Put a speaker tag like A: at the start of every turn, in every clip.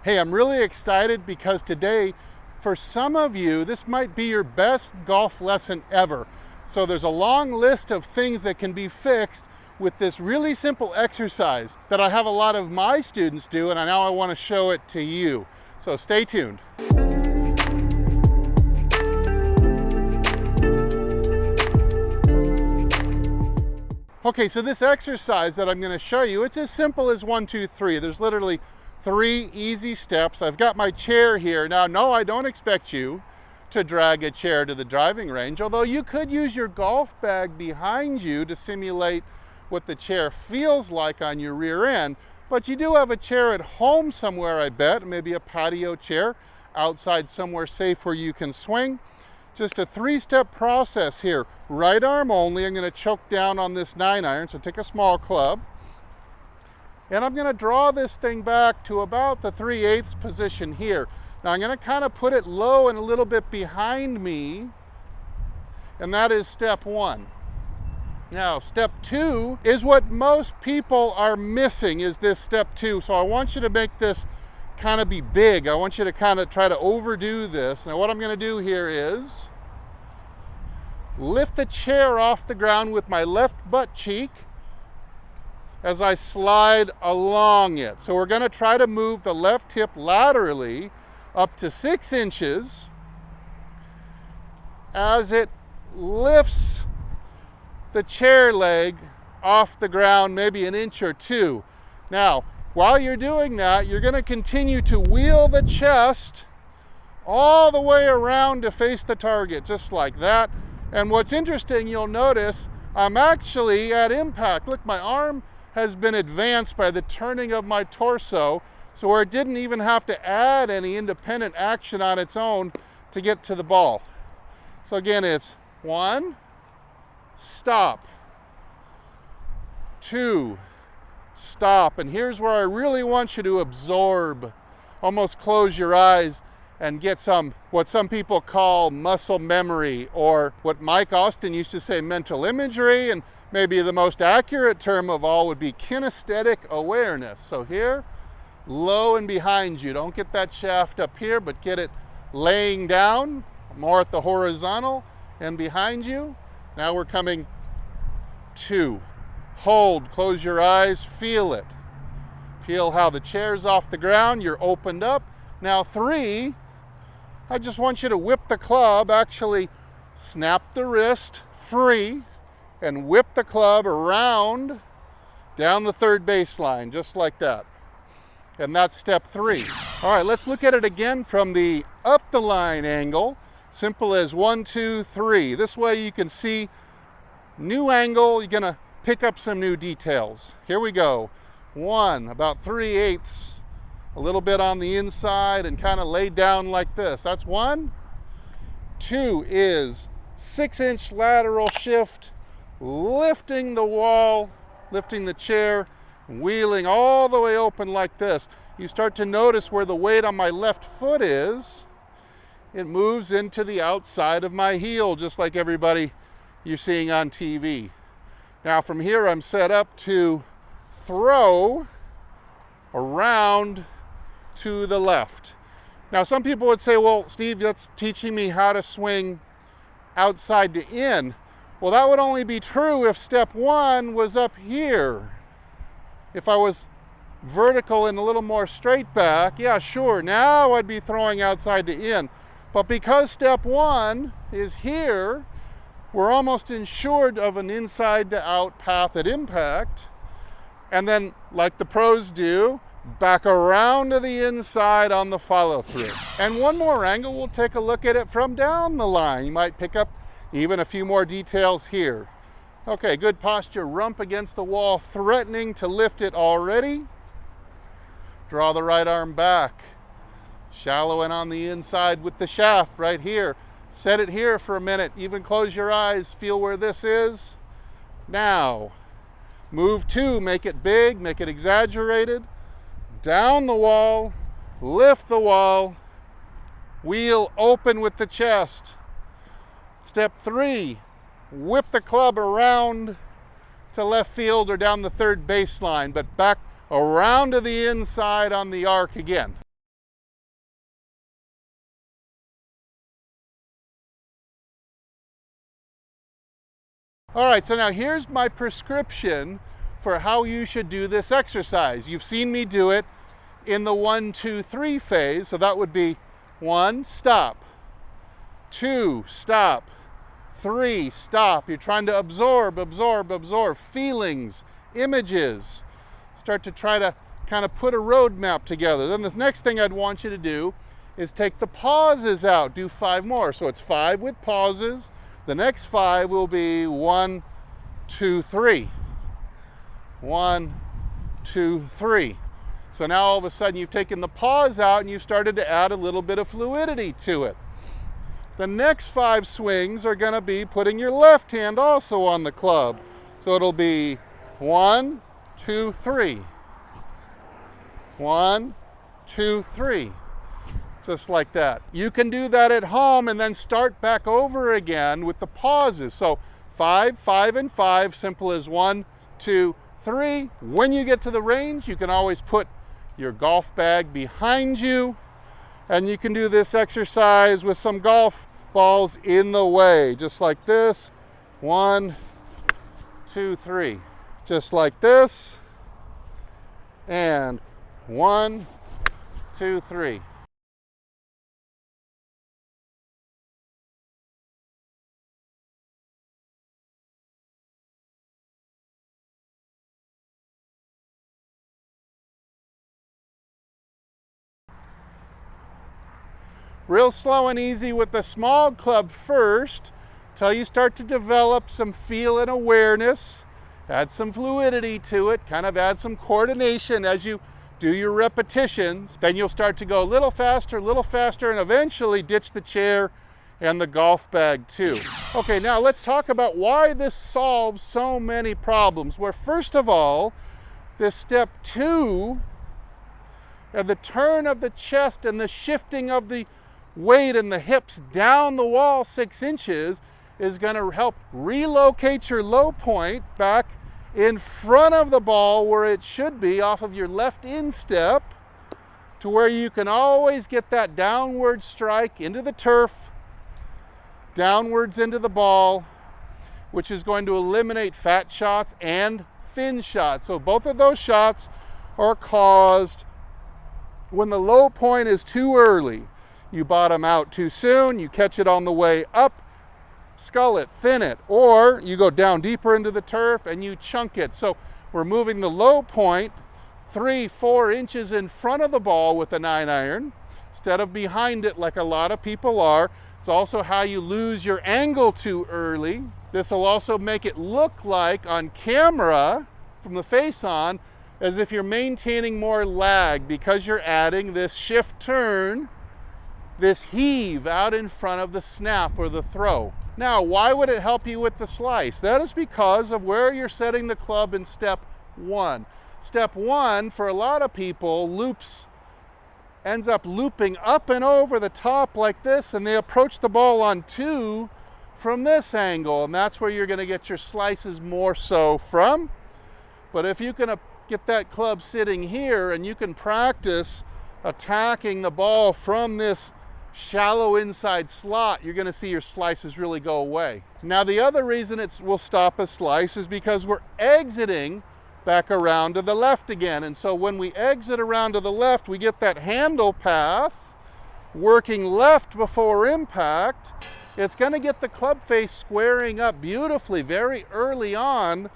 A: Hey, I'm really excited because today, for some of you, this might be your best golf lesson ever. So there's a long list of things that can be fixed with this really simple exercise that I have a lot of my students do, and now I want to show it to you. So stay tuned. Okay, so this exercise that I'm going to show you, it's as simple as 1, 2, 3. There's literally 3 easy steps. I've got my chair here. Now, no, I don't expect you to drag a chair to the driving range, although you could use your golf bag behind you to simulate what the chair feels like on your rear end. But you do have a chair at home somewhere, I bet, maybe a patio chair outside somewhere safe where you can swing. Just a 3-step process here. Right arm only. I'm going to choke down on this 9-iron, so take a small club. And I'm going to draw this thing back to about the 3/8 position here. Now I'm going to kind of put it low and a little bit behind me, and that is step 1. Now step 2 is what most people are missing, is this step 2. So I want you to make this kind of be big. I want you to kind of try to overdo this. Now what I'm going to do here is lift the chair off the ground with my left butt cheek as I slide along it. So we're going to try to move the left hip laterally up to 6 inches as it lifts the chair leg off the ground, maybe an inch or 2. Now, while you're doing that, you're going to continue to wheel the chest all the way around to face the target, just like that. And what's interesting, you'll notice I'm actually at impact. Look, my arm has been advanced by the turning of my torso, so where it didn't even have to add any independent action on its own to get to the ball. So again, it's 1, stop, 2, stop. And here's where I really want you to absorb, almost close your eyes and get what some people call muscle memory, or what Mike Austin used to say, mental imagery, and maybe the most accurate term of all would be kinesthetic awareness. So here, low and behind you. Don't get that shaft up here, but get it laying down, more at the horizontal and behind you. Now we're coming 2. Hold, close your eyes, feel it. Feel how the chair's off the ground, you're opened up. Now 3, I just want you to whip the club, actually snap the wrist free and whip the club around down the third baseline, just like that. And that's step 3. All right, let's look at it again from the up the line angle. Simple as 1, 2, 3. This way you can see new angle. You're gonna pick up some new details. Here we go. 1, about 3/8, a little bit on the inside and kind of laid down like this. That's 1. 2 is 6-inch lateral shift, lifting the wall, lifting the chair, wheeling all the way open like this. You start to notice where the weight on my left foot is. It moves into the outside of my heel, just like everybody you're seeing on TV. Now from here, I'm set up to throw around to the left. Now some people would say, well, Steve, that's teaching me how to swing outside to in. Well, that would only be true if step 1 was up here. If I was vertical and a little more straight back, yeah, sure, now I'd be throwing outside to in. But because step 1 is here, we're almost ensured of an inside to out path at impact. And then, like the pros do, back around to the inside on the follow through. And one more angle, we'll take a look at it from down the line. You might pick up even a few more details here. Okay, good posture, rump against the wall, threatening to lift it already. Draw the right arm back. Shallow in on the inside with the shaft right here. Set it here for a minute, even close your eyes, feel where this is. Now, move 2, make it big, make it exaggerated. Down the wall, lift the wall, wheel open with the chest. Step 3, whip the club around to left field or down the third baseline, but back around to the inside on the arc again. All right, so now here's my prescription for how you should do this exercise. You've seen me do it in the 1, 2, 3 phase. So that would be 1, stop, 2, stop, 3, stop. You're trying to absorb feelings, images. Start to try to kind of put a roadmap together. Then this next thing I'd want you to do is take the pauses out. Do 5 more. So it's 5 with pauses. The next 5 will be 1, 2, 3. 1, 2, 3. So now all of a sudden you've taken the pause out and you've started to add a little bit of fluidity to it. The next 5 swings are going to be putting your left hand also on the club. So it'll be 1, 2, 3. 1, 2, 3. Just like that. You can do that at home and then start back over again with the pauses. So 5, 5, and 5, simple as 1, 2, 3. When you get to the range, you can always put your golf bag behind you, and you can do this exercise with some golf balls in the way, just like this. 1, 2, 3. Just like this. And 1, 2, 3. Real slow and easy with the small club first, till you start to develop some feel and awareness. Add some fluidity to it, kind of add some coordination as you do your repetitions. Then you'll start to go a little faster, and eventually ditch the chair and the golf bag too. Okay, now let's talk about why this solves so many problems. Where first of all, this step 2, and the turn of the chest and the shifting of the weight and the hips down the wall 6 inches is going to help relocate your low point back in front of the ball where it should be, off of your left instep, to where you can always get that downward strike into the turf, downwards into the ball, which is going to eliminate fat shots and thin shots. So both of those shots are caused when the low point is too early. You bottom out too soon, you catch it on the way up, scull it, thin it, or you go down deeper into the turf and you chunk it. So we're moving the low point 3, 4 inches in front of the ball with a 9-iron instead of behind it like a lot of people are. It's also how you lose your angle too early. This will also make it look like on camera from the face on as if you're maintaining more lag, because you're adding this shift turn, this heave out in front of the snap or the throw. Now, why would it help you with the slice? That is because of where you're setting the club in step 1. Step 1, for a lot of people, ends up looping up and over the top like this, and they approach the ball on 2 from this angle, and that's where you're going to get your slices more so from. But if you can get that club sitting here and you can practice attacking the ball from this shallow inside slot, you're going to see your slices really go away. Now, the other reason it will stop a slice is because we're exiting back around to the left again. And so when we exit around to the left, we get that handle path working left before impact. It's going to get the club face squaring up beautifully very early on,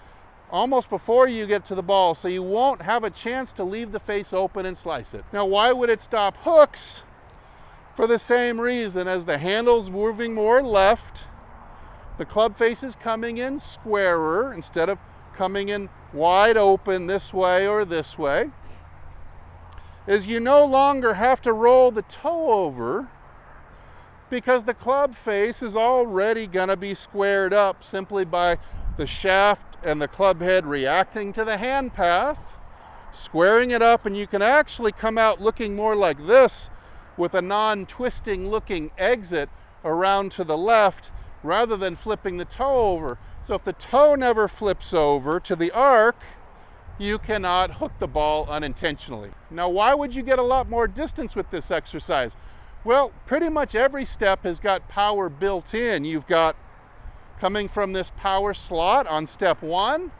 A: almost before you get to the ball, so you won't have a chance to leave the face open and slice it. Now, why would it stop hooks? For the same reason, as the handle's moving more left, the club face is coming in squarer instead of coming in wide open this way or this way, is you no longer have to roll the toe over, because the club face is already going to be squared up simply by the shaft and the club head reacting to the hand path, squaring it up, and you can actually come out looking more like this with a non-twisting looking exit around to the left rather than flipping the toe over. So if the toe never flips over to the arc, you cannot hook the ball unintentionally. Now, why would you get a lot more distance with this exercise? Well, pretty much every step has got power built in. You've got coming from this power slot on step 1.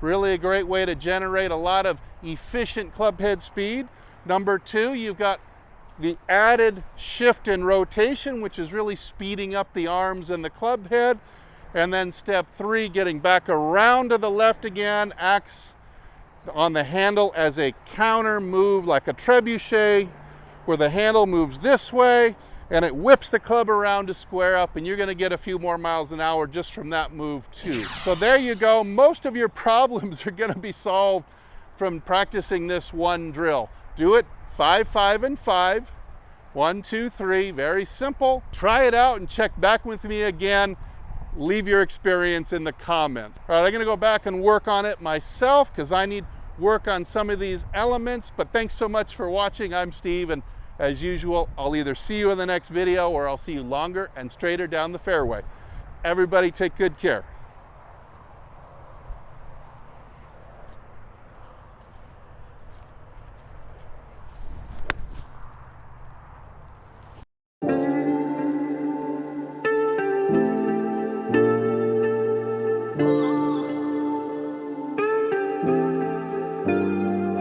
A: Really a great way to generate a lot of efficient club head speed. Number 2, you've got the added shift in rotation, which is really speeding up the arms and the club head. And then step 3, getting back around to the left again, acts on the handle as a counter move like a trebuchet, where the handle moves this way and it whips the club around to square up, and you're going to get a few more miles an hour just from that move too. So there you go. Most of your problems are going to be solved from practicing this one drill. Do it 5, 5, and 5. 1, 2, 3. Very simple. Try it out and check back with me again. Leave your experience in the comments. All right, I'm going to go back and work on it myself because I need work on some of these elements. But thanks so much for watching. I'm Steve, and as usual, I'll either see you in the next video or I'll see you longer and straighter down the fairway. Everybody take good care.